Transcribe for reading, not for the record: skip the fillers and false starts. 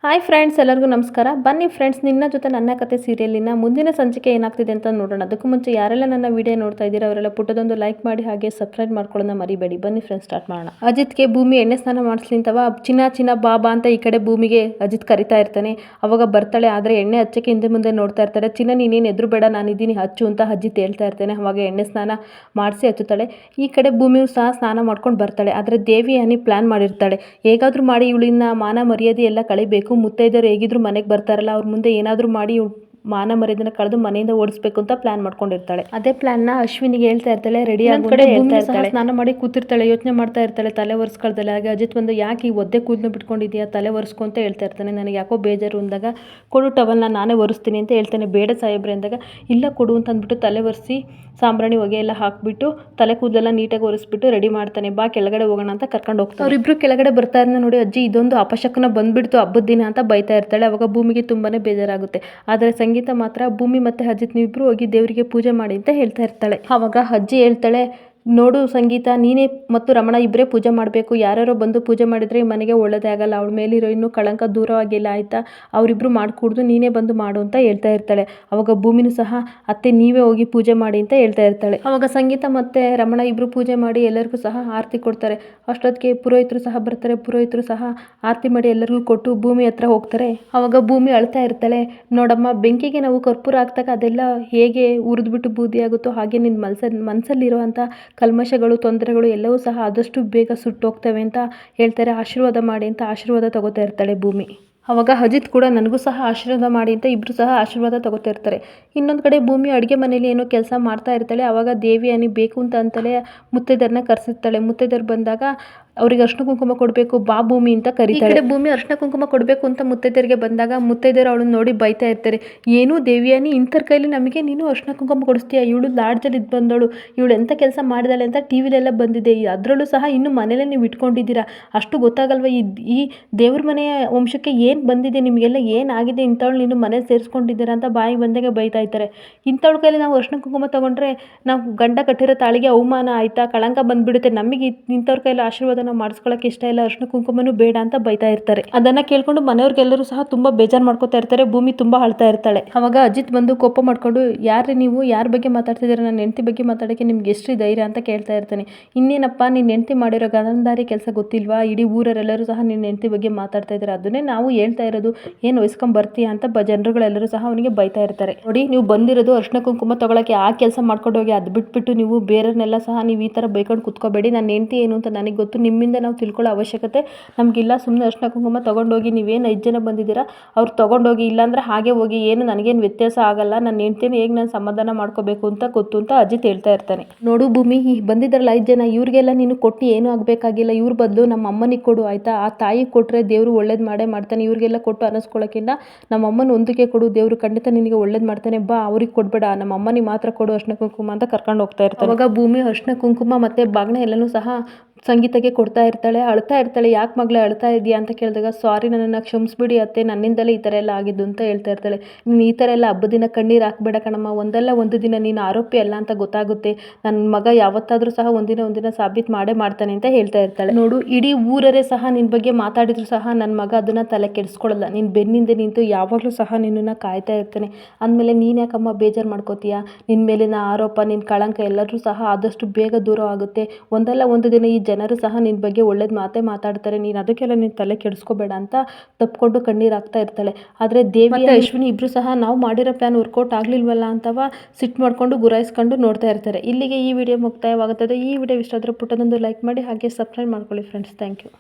Hi friends, ಎಲ್ಲರಿಗೂ ನಮಸ್ಕಾರ. ಬನ್ನಿ ಫ್ರೆಂಡ್ಸ್, ನಿನ್ನ ಜೊತೆ ನನ್ನ ಕತೆ ಸೀರಿಯಲಿನ ಮುಂದಿನ ಸಂಚಿಕೆ ಏನಾಗ್ತಿದೆ ಅಂತ ನೋಡೋಣ. ಅದಕ್ಕೂ ಮುಂಚೆ ಯಾರೆಲ್ಲ ನನ್ನ ವಿಡಿಯೋ ನೋಡ್ತಾ ಇದ್ದೀರಾ ಅವರೆಲ್ಲ ಪುಟ್ಟದೊಂದು ಲೈಕ್ ಮಾಡಿ ಹಾಗೆ ಸಬ್ಸ್ಕ್ರೈಬ್ ಮಾಡ್ಕೊಳ್ಳೋದನ್ನ ಮರಿಬೇಡಿ. ಬನ್ನಿ ಫ್ರೆಂಡ್ಸ್, ಸ್ಟಾರ್ಟ್ ಮಾಡೋಣ. ಅಜಿತ್ಗೆ ಭೂಮಿ ಎಣ್ಣೆ ಸ್ನಾನ ಮಾಡಿಸ್ಲಿ ಅಂತವ ಚಿನ್ನ ಬಾಬಾ ಅಂತ ಈ ಕಡೆ ಭೂಮಿಗೆ ಅಜಿತ್ ಕರಿತಾ ಇರ್ತಾನೆ. ಅವಾಗ ಬರ್ತಾಳೆ, ಆದರೆ ಎಣ್ಣೆ ಹಚ್ಚಕ್ಕೆ ಹಿಂದೆ ಮುಂದೆ ನೋಡ್ತಾ ಇರ್ತಾರೆ. ಚಿನ್ನ ನೀನೇನು ಎದುರು ಬೇಡ, ನಾನಿದ್ದೀನಿ ಹಚ್ಚು ಅಂತ ಅಜಿತ್ ಹೇಳ್ತಾ ಇರ್ತಾನೆ. ಅವಾಗ ಎಣ್ಣೆ ಸ್ನಾನ ಮಾಡಿಸಿ ಹಚ್ಚುತ್ತಾಳೆ. ಈ ಕಡೆ ಭೂಮಿಯು ಸಹ ಸ್ನಾನ ಮಾಡ್ಕೊಂಡು ಬರ್ತಾಳೆ. ಆದರೆ ದೇವಿ ಹನಿ ಪ್ಲಾನ್ ಮಾಡಿರ್ತಾಳೆ, ಹೇಗಾದ್ರೂ ಮಾಡಿ ಇವಳಿನ ಮಾನ ಮರ್ಯಾದೆ ಎಲ್ಲ ಕಳಿಬೇಕು, ಮುತ್ತೈದೆಯರು ಹೇಗಿದ್ರು ಮನೆಗೆ ಬರ್ತಾರಲ್ಲ, ಅವ್ರ ಮುಂದೆ ಏನಾದರೂ ಮಾಡಿ ಮಾನ ಮರ್ಯಾದೆನ ಕಳೆದು ಮನೆಯಿಂದ ಓಡಿಸ್ಬೇಕು ಅಂತ ಪ್ಲಾನ್ ಮಾಡ್ಕೊಂಡಿರ್ತಾಳೆ. ಅದೇ ಪ್ಲಾನ್ನ ಅಶ್ವಿನಿಗೆ ಹೇಳ್ತಾ ಇರ್ತಾಳೆ, ರೆಡಿ ಆಗಿ ಸ್ನಾನ ಮಾಡಿ ಕೂತಿರ್ತಾಳೆ, ಯೋಚನೆ ಮಾಡ್ತಾ ಇರ್ತಾಳೆ, ತಲೆ ಒರೆಸ್ಕೊಳ್ತಾಳೆ. ಹಾಗೆ ಅಜಿತ್ ಬಂದು, ಯಾಕೆ ಈ ಒದ್ದೆ ಕೂದಲು ಬಿಟ್ಕೊಂಡಿದ್ಯಾ, ತಲೆ ಒರೆಸ್ಕೊ ಅಂತ ಹೇಳ್ತಾ ಇರ್ತಾನೆ. ನನಗೆ ಯಾಕೋ ಬೇಜಾರು ಅಂದಾಗ, ಕೊಡು ಟವಲ್ನ ನಾನೇ ಒರೆಸ್ತೀನಿ ಅಂತ ಹೇಳ್ತಾನೆ. ಬೇಡ ಸಾಹೇಬ್ರೆ ಅಂದಾಗ, ಇಲ್ಲ ಕೊಡು ಅಂತ ಅಂದ್ಬಿಟ್ಟು ತಲೆ ಒರೆಸಿ ಸಾಂಬ್ರಾಣಿ ಹೊಗೆ ಎಲ್ಲ ಹಾಕ್ಬಿಟ್ಟು ತಲೆ ಕೂದಲೆಲ್ಲ ನೀಟಾಗಿ ಒರೆಸ್ಬಿಟ್ಟು ರೆಡಿ ಮಾಡ್ತಾನೆ. ಬಾ ಕೆಳಗಡೆ ಹೋಗೋಣ ಅಂತ ಕರ್ಕೊಂಡು ಹೋಗ್ತಾನೆ. ಅವರಿಬ್ರು ಕೆಳಗಡೆ ಬರ್ತಾ ಇರೋದನ್ನ ನೋಡಿ, ಅಜ್ಜಿ ಇದೊಂದು ಅಪಶಕನ ಬಂದ್ಬಿಡ್ತು ಹಬ್ಬದ ದಿನ ಅಂತ ಬೈತಾ ಇರ್ತಾಳೆ. ಅವಾಗ ಭೂಮಿಗೆ ತುಂಬಾನೇ ಬೇಜಾರಾಗುತ್ತೆ. ಆದರೆ ಸಂಗೀತ ಮಾತ್ರ, ಭೂಮಿ ಮತ್ತೆ ಅಜಿತ್ ನೀವಿಬ್ರು ಹೋಗಿ ದೇವರಿಗೆ ಪೂಜೆ ಮಾಡಿ ಅಂತ ಹೇಳ್ತಾ ಇರ್ತಾಳೆ. ಅವಾಗ ಅಜ್ಜಿ ಹೇಳ್ತಾಳೆ, ನೋಡು ಸಂಗೀತ, ನೀನೇ ಮತ್ತು ರಮಣ ಇಬ್ಬರೇ ಪೂಜೆ ಮಾಡಬೇಕು. ಯಾರ್ಯಾರೋ ಬಂದು ಪೂಜೆ ಮಾಡಿದರೆ ಈ ಮನೆಗೆ ಒಳ್ಳೇದೇ ಆಗಲ್ಲ. ಅವಳ ಮೇಲಿರೋ ಇನ್ನೂ ಕಳಂಕ ದೂರವಾಗಿಲ್ಲ, ಆಯಿತಾ? ಅವರಿಬ್ರು ಮಾಡಿಕೊಡ್ದು ನೀನೇ ಬಂದು ಮಾಡು ಅಂತ ಹೇಳ್ತಾ ಇರ್ತಾಳೆ. ಅವಾಗ ಭೂಮಿನೂ ಸಹ, ಅತ್ತೆ ನೀವೇ ಹೋಗಿ ಪೂಜೆ ಮಾಡಿ ಅಂತ ಹೇಳ್ತಾ ಇರ್ತಾಳೆ. ಅವಾಗ ಸಂಗೀತ ಮತ್ತು ರಮಣ ಇಬ್ಬರು ಪೂಜೆ ಮಾಡಿ ಎಲ್ಲರಿಗೂ ಸಹ ಆರತಿ ಕೊಡ್ತಾರೆ. ಅಷ್ಟೊತ್ತಿಗೆ ಪುರೋಹಿತರು ಸಹ ಬರ್ತಾರೆ. ಪುರೋಹಿತರು ಸಹ ಆರತಿ ಮಾಡಿ ಎಲ್ಲರಿಗೂ ಕೊಟ್ಟು ಭೂಮಿ ಹತ್ರ ಹೋಗ್ತಾರೆ. ಅವಾಗ ಭೂಮಿ ಅಳ್ತಾ ಇರ್ತಾಳೆ, ನೋಡಮ್ಮ, ಬೆಂಕಿಗೆ ನಾವು ಕರ್ಪೂರ ಹಾಕ್ದಾಗ ಅದೆಲ್ಲ ಹೇಗೆ ಉರಿದ್ಬಿಟ್ಟು ಬೂದಿ ಆಗುತ್ತೋ ಹಾಗೆ ನಿನ್ನ ಮನಸ್ಸಲ್ಲಿರುವಂಥ ಕಲ್ಮಶಗಳು, ತೊಂದರೆಗಳು ಎಲ್ಲವೂ ಸಹ ಆದಷ್ಟು ಬೇಗ ಸುಟ್ಟೋಗ್ತವೆ ಅಂತ ಹೇಳ್ತಾರೆ. ಆಶೀರ್ವಾದ ಮಾಡಿ ಅಂತ ಆಶೀರ್ವಾದ ತಗೋತಾ ಇರ್ತಾಳೆ ಭೂಮಿ. ಅವಾಗ ಅಜಿತ್ ಕೂಡ, ನನಗೂ ಸಹ ಆಶೀರ್ವಾದ ಮಾಡಿ ಅಂತ ಇಬ್ಬರು ಸಹ ಆಶೀರ್ವಾದ ತಗೋತಾ ಇರ್ತಾರೆ. ಇನ್ನೊಂದು ಕಡೆ ಭೂಮಿ ಅಡುಗೆ ಮನೇಲಿ ಏನೋ ಕೆಲಸ ಮಾಡ್ತಾ ಇರ್ತಾಳೆ. ಅವಾಗ ದೇವಿ ಹನಿ ಬೇಕು ಅಂತ ಅಂತಾಳೆ ಮುತ್ತೈದೆಯರನ್ನ ಕರೆಸಿರ್ತಾಳೆ. ಮುತ್ತೈದೆಯರು ಬಂದಾಗ ಅವ್ರಿಗೆ ಅರ್ಶಿನ ಕುಂಕುಮ ಕೊಡಬೇಕು, ಬಾ ಭೂಮಿ ಅಂತ ಕರೀತಾಳೆ. ಈ ಕಡೆ ಭೂಮಿ ಅರ್ಶಿನ ಕುಂಕುಮ ಕೊಡಬೇಕು ಅಂತ ಮುತ್ತೈದೆಯರಿಗೆ ಬಂದಾಗ ಮುತ್ತೈದೆಯರು ಅವಳನ್ನ ನೋಡಿ ಬೈತಾ ಇರ್ತಾರೆ. ಏನು ದೇವಿಯಾನಿ, ಇಂಥರ ಕೈಲಿ ನಮಗೆ ನೀನು ಅರ್ಶಿನ ಕುಂಕುಮ ಕೊಡಿಸ್ತೀಯ, ಇವಳು ಲಾಡ್ಜಲ್ಲಿ ಇದು ಬಂದವಳು, ಇವಳು ಎಂಥ ಕೆಲಸ ಮಾಡಿದಾಳೆ ಅಂತ ಟಿ ವಿಲೆಲ್ಲ ಬಂದಿದೆ, ಅದರಲ್ಲೂ ಸಹ ಇನ್ನು ಮನೇಲೇ ನೀವು ಇಟ್ಕೊಂಡಿದ್ದೀರಾ, ಅಷ್ಟು ಗೊತ್ತಾಗಲ್ವ ಈ ದೇವ್ರ ಮನೆಯ ವಂಶಕ್ಕೆ ಏನು ಬಂದಿದೆ, ನಿಮಗೆಲ್ಲ ಏನಾಗಿದೆ, ಇಂಥವಳು ನೀನು ಮನೆ ಸೇರಿಸ್ಕೊಂಡಿದ್ದೀರಾ ಅಂತ ಬಾಯಿಗೆ ಬಂದಾಗೆ ಬೈತಾ ಇರ್ತಾರೆ. ಇಂಥವಳ ಕೈಲಿ ನಾವು ಅರ್ಶಿನ ಕುಂಕುಮ ತೊಗೊಂಡ್ರೆ ನಾವು ಗಂಡ ಕಟ್ಟಿರೋ ತಾಳಿಗೆ ಅವಮಾನ, ಆಯಿತಾ, ಕಳಂಕ ಬಂದುಬಿಡುತ್ತೆ, ನಮಗೆ ಇಂಥವ್ರ ಕೈಲಿ ಆಶೀರ್ವಾದ ನಾವು ಮಾಡಿಸ್ಕೊಳ್ಳೋಕೆ ಇಷ್ಟ ಇಲ್ಲ, ಅರ್ಶಿನ ಕುಂಕುಮನೂ ಬೇಡ ಅಂತ ಬೈತಾ ಇರ್ತಾರೆ. ಅದನ್ನು ಕೇಳ್ಕೊಂಡು ಮನೆಯವ್ರಿಗೆಲ್ಲರೂ ಸಹ ತುಂಬ ಬೇಜಾರು ಮಾಡ್ಕೋತಾ ಇರ್ತಾರೆ. ಭೂಮಿ ತುಂಬ ಅಳ್ತಾ ಇರ್ತಾಳೆ. ಅವಾಗ ಅಜಿತ್ ಬಂದು ಕೋಪ ಮಾಡ್ಕೊಂಡು, ಯಾರೇ ನೀವು, ಯಾರ ಬಗ್ಗೆ ಮಾತಾಡ್ತಿದ್ದೀರಾ, ನನ್ನ ಹೆಂಡತಿ ಬಗ್ಗೆ ಮಾತಾಡೋಕ್ಕೆ ನಿಮ್ಗೆ ಎಷ್ಟು ಧೈರ್ಯ ಅಂತ ಕೇಳ್ತಾ ಇರ್ತಾನೆ. ಇನ್ನೇನಪ್ಪ, ನಿನ್ನ ಹೆಂಡತಿ ಮಾಡಿರೋ ಗಂಧದಾರಿ ಕೆಲಸ ಗೊತ್ತಿಲ್ವಾ, ಇಡೀ ಊರರೆಲ್ಲರೂ ಸಹ ನಿನ್ನ ಹೆಂಡತಿ ಬಗ್ಗೆ ಮಾತಾಡ್ತಾ ಇದ್ದಾರೆ, ಅದನ್ನೇ ನಾವು ಹೇಳ್ತಾ ಇರೋದು, ಏನು ವಹಿಸ್ಕೊಂಡು ಬರ್ತೀಯಾ ಅಂತ ಜನರುಗಳೆಲ್ಲರೂ ಸಹ ಅವನಿಗೆ ಬೈತಾ ಇರ್ತಾರೆ. ನೋಡಿ, ನೀವು ಬಂದಿರೋದು ಅರ್ಶಿನ ಕುಂಕುಮ ತಗೊಳಕ್ಕೆ, ಆ ಕೆಲಸ ಮಾಡ್ಕೊಂಡು ಹೋಗಿ, ಅದು ಬಿಟ್ಬಿಟ್ಟು ನೀವು ಬೇರೆಯವ್ರನ್ನೆಲ್ಲ ಸಹ ನೀವು ಈ ಥರ ಬೈಕೊಂಡು ಕುತ್ಕೋಬೇಡಿ. ನನ್ನ ಹೆಂಡತಿ ಏನು ಅಂತ ನನಗೆ ಗೊತ್ತು, ನಿಮ್ಮಿಂದ ನಾವು ತಿಳ್ಕೊಳ್ಳೋ ಅವಶ್ಯಕತೆ ನಮಗಿಲ್ಲ. ಸುಮ್ಮನೆ ಅರ್ಶಿನ ಕುಂಕುಮ ತೊಗೊಂಡೋಗಿ, ನೀವೇನು 5 ಜನ ಬಂದಿದ್ದೀರಾ ಅವ್ರು ತೊಗೊಂಡೋಗಿ, ಇಲ್ಲಾಂದರೆ ಹಾಗೆ ಹೋಗಿ, ಏನು ನನಗೇನು ವ್ಯತ್ಯಾಸ ಆಗಲ್ಲ, ನನ್ನ ಹೆಂಡ್ತಿನ ಹೇಗೆ ನಾನು ಸಮಾಧಾನ ಮಾಡ್ಕೋಬೇಕು ಅಂತ ಗೊತ್ತು ಅಂತ ಅಜಿತ್ ಹೇಳ್ತಾ ಇರ್ತಾನೆ. ನೋಡು ಭೂಮಿ, ಬಂದಿದ್ದಾರಲ್ಲ 5 ಜನ, ಇವ್ರಿಗೆಲ್ಲ ನೀನು ಕೊಟ್ಟು ಏನೂ ಆಗಬೇಕಾಗಿಲ್ಲ, ಇವ್ರ ಬದಲು ನಮ್ಮ ಅಮ್ಮನಿಗೆ ಕೊಡು, ಆಯಿತಾ? ಆ ತಾಯಿಗೆ ಕೊಟ್ಟರೆ ದೇವರು ಒಳ್ಳೇದು ಮಾಡೇ ಮಾಡ್ತಾನೆ. ಇವ್ರಿಗೆಲ್ಲ ಕೊಟ್ಟು ಅನ್ನಿಸ್ಕೊಳ್ಳೋಕ್ಕಿಂತ ನಮ್ಮ ಅಮ್ಮನ ಒಂದಕ್ಕೆ ಕೊಡು, ದೇವರು ಖಂಡಿತ ನಿನಗೆ ಒಳ್ಳೇದು ಮಾಡ್ತಾನೆ, ಬಾ, ಅವ್ರಿಗೆ ಕೊಡಬೇಡ, ನಮ್ಮ ಅಮ್ಮನಿಗೆ ಮಾತ್ರ ಕೊಡು ಅರ್ಶಿನ ಕುಂಕುಮ ಅಂತ ಕರ್ಕೊಂಡು ಹೋಗ್ತಾ ಇರ್ತಾರೆ. ಅವಾಗ ಭೂಮಿ ಅರ್ಶಿನ ಕುಂಕುಮ ಮತ್ತು ಬಾಗ್ನ ಎಲ್ಲನೂ ಸಹ ಸಂಗೀತಕ್ಕೆ ಕೊಡ್ತಾ ಇರ್ತಾಳೆ. ಅಳ್ತಾ ಇರ್ತಾಳೆ. ಯಾಕೆ ಮಗಳೇ ಅಳ್ತಾ ಇದೆಯಾ ಅಂತ ಕೇಳಿದಾಗ, ಸಾರಿ, ನನ್ನನ್ನು ಕ್ಷಮಿಸ್ಬಿಡಿ ಅತ್ತೆ, ನನ್ನಿಂದಲೇ ಈ ಥರ ಎಲ್ಲ ಆಗಿದ್ದು ಅಂತ ಹೇಳ್ತಾ ಇರ್ತಾಳೆ. ನೀನು ಈ ಥರ ಎಲ್ಲ ಹಬ್ಬದ ದಿನ ಕಣ್ಣೀರು ಹಾಕಬೇಡ ಕಣಮ್ಮ, ಒಂದಲ್ಲ ಒಂದು ದಿನ ನೀನು ಆರೋಪಿ ಅಲ್ಲ ಅಂತ ಗೊತ್ತಾಗುತ್ತೆ, ನನ್ನ ಮಗ ಯಾವತ್ತಾದರೂ ಸಹ ಒಂದಿನ ಸಾಬೀತು ಮಾಡೇ ಮಾಡ್ತಾನೆ ಅಂತ ಹೇಳ್ತಾ ಇರ್ತಾಳೆ. ನೋಡು, ಇಡೀ ಊರರೇ ಸಹ ನಿನ್ನ ಬಗ್ಗೆ ಮಾತಾಡಿದ್ರು ಸಹ ನನ್ನ ಮಗ ಅದನ್ನು ತಲೆ ಕೆಡಿಸ್ಕೊಳ್ಳಲ್ಲ, ನೀನು ಬೆನ್ನಿಂದೆ ನಿಂತು ಯಾವಾಗಲೂ ಸಹ ನಿನ್ನನ್ನು ಕಾಯ್ತಾ ಇರ್ತಾನೆ. ಅಂದಮೇಲೆ ನೀನು ಯಾಕಮ್ಮ ಬೇಜಾರು ಮಾಡ್ಕೋತೀಯಾ? ನಿನ್ನ ಮೇಲಿನ ಆರೋಪ, ನಿನ್ನ ಕಳಂಕ ಎಲ್ಲರೂ ಸಹ ಆದಷ್ಟು ಬೇಗ ದೂರ ಆಗುತ್ತೆ. ಒಂದಲ್ಲ ಒಂದು ದಿನ ಈ ಜನರು ಸಹ ನಿನ್ನ ಬಗ್ಗೆ ಒಳ್ಳೇದು ಮಾತಾಡ್ತಾರೆ, ನೀನು ಅದಕ್ಕೆಲ್ಲ ನೀನು ತಲೆ ಕೆಡಿಸ್ಕೋಬೇಡ ಅಂತ ತಪ್ಪಿಕೊಂಡು ಕಣ್ಣೀರು ಹಾಕ್ತಾ ಇರ್ತಾಳೆ. ಆದರೆ ದೇವಿ ಮತ್ತು ಅಶ್ವಿನಿ ಇಬ್ಬರು ಸಹ ನಾವು ಮಾಡಿರೋ ಪ್ಲಾನ್ ವರ್ಕೌಟ್ ಆಗಲಿಲ್ವಲ್ಲ ಅಂತವ ಸಿಟ್ಟು ಮಾಡಿಕೊಂಡು ಗುರಾಯಿಸ್ಕೊಂಡು ನೋಡ್ತಾ ಇರ್ತಾರೆ. ಇಲ್ಲಿಗೆ ಈ ವಿಡಿಯೋ ಮುಕ್ತಾಯವಾಗುತ್ತದೆ. ಈ ವಿಡಿಯೋ ಇಷ್ಟ ಆದರೆ ಪುಟ್ಟದೊಂದು ಲೈಕ್ ಮಾಡಿ ಹಾಗೆ ಸಬ್ಸ್ಕ್ರೈಬ್ ಮಾಡ್ಕೊಳ್ಳಿ ಫ್ರೆಂಡ್ಸ್. Thank you.